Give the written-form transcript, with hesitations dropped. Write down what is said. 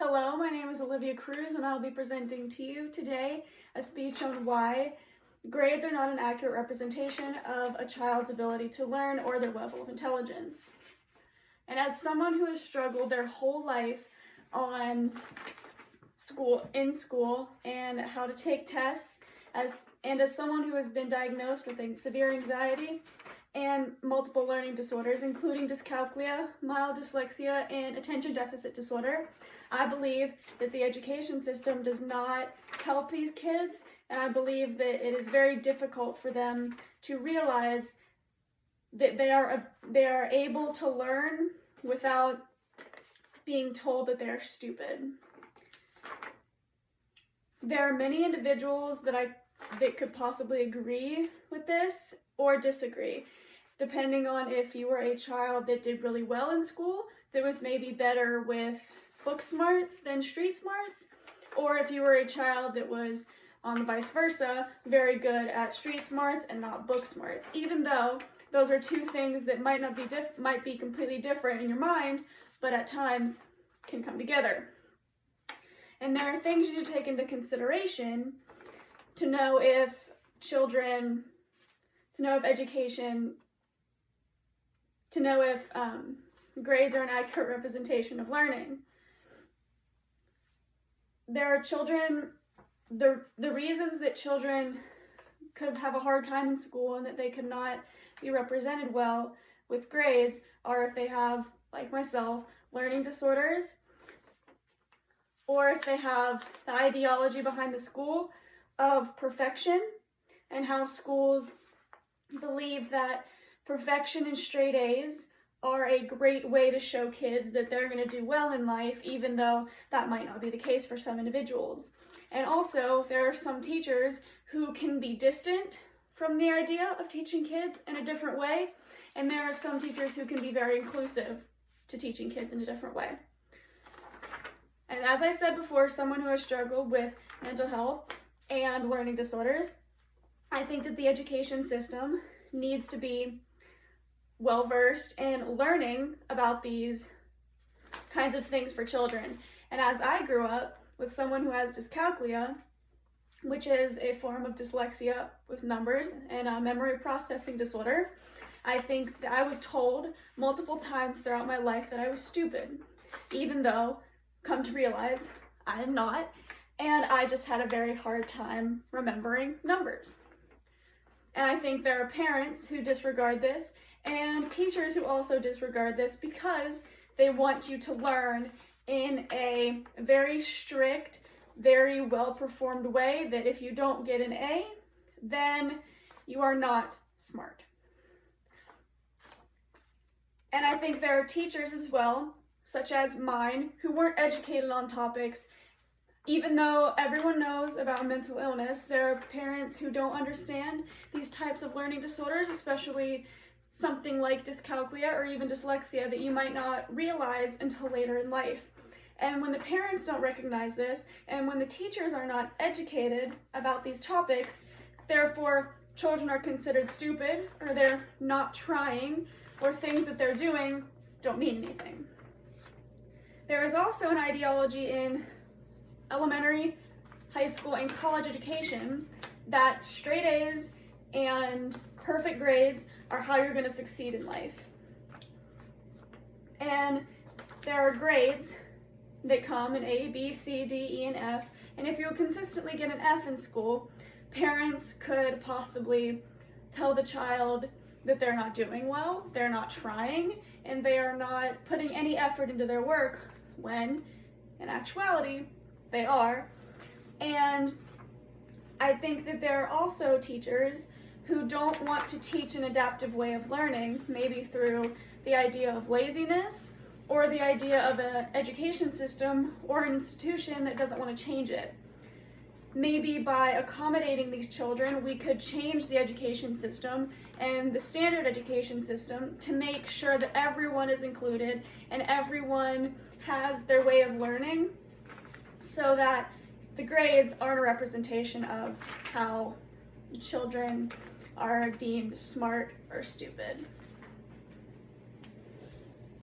Hello, my name is Olivia Cruz and I'll be presenting to you today a speech on why grades are not an accurate representation of a child's ability to learn or their level of intelligence. And as someone who has struggled their whole life in school and how to take tests, as someone who has been diagnosed with severe anxiety and multiple learning disorders, including dyscalculia, mild dyslexia, and attention deficit disorder, I believe that the education system does not help these kids, and I believe that it is very difficult for them to realize that they are able to learn without being told that they're stupid. There are many individuals that could possibly agree with this or disagree, depending on if you were a child that did really well in school, that was maybe better with book smarts than street smarts, or if you were a child that was, on the vice versa, very good at street smarts and not book smarts, even though those are two things that might be completely different in your mind, but at times can come together. And there are things you should take into consideration to know if grades are an accurate representation of learning. There are children, the reasons that children could have a hard time in school and that they could not be represented well with grades are if they have, like myself, learning disorders, or if they have the ideology behind the school of perfection and how schools believe that perfection and straight A's are a great way to show kids that they're going to do well in life, even though that might not be the case for some individuals. And also, there are some teachers who can be distant from the idea of teaching kids in a different way, and there are some teachers who can be very inclusive to teaching kids in a different way. And as I said before, someone who has struggled with mental health and learning disorders, I think that the education system needs to be well-versed in learning about these kinds of things for children. And as I grew up with someone who has dyscalculia, which is a form of dyslexia with numbers and a memory processing disorder, I think that I was told multiple times throughout my life that I was stupid, even though, come to realize, I am not, and I just had a very hard time remembering numbers. And I think there are parents who disregard this and teachers who also disregard this because they want you to learn in a very strict, very well-performed way that if you don't get an A, then you are not smart. And I think there are teachers as well, such as mine, who weren't educated on topics. Even though everyone knows about mental illness, there are parents who don't understand these types of learning disorders, especially something like dyscalculia or even dyslexia that you might not realize until later in life. And when the parents don't recognize this, and when the teachers are not educated about these topics, therefore children are considered stupid, or they're not trying, or things that they're doing don't mean anything. There is also an ideology in elementary, high school, and college education that straight A's and perfect grades are how you're going to succeed in life. And there are grades that come in A, B, C, D, E, and F, and if you consistently get an F in school, parents could possibly tell the child that they're not doing well, they're not trying, and they are not putting any effort into their work, when in actuality they are. And I think that there are also teachers who don't want to teach an adaptive way of learning, maybe through the idea of laziness or the idea of an education system or an institution that doesn't want to change it. Maybe by accommodating these children, we could change the education system and the standard education system to make sure that everyone is included and everyone has their way of learning, so that the grades aren't a representation of how children are deemed smart or stupid.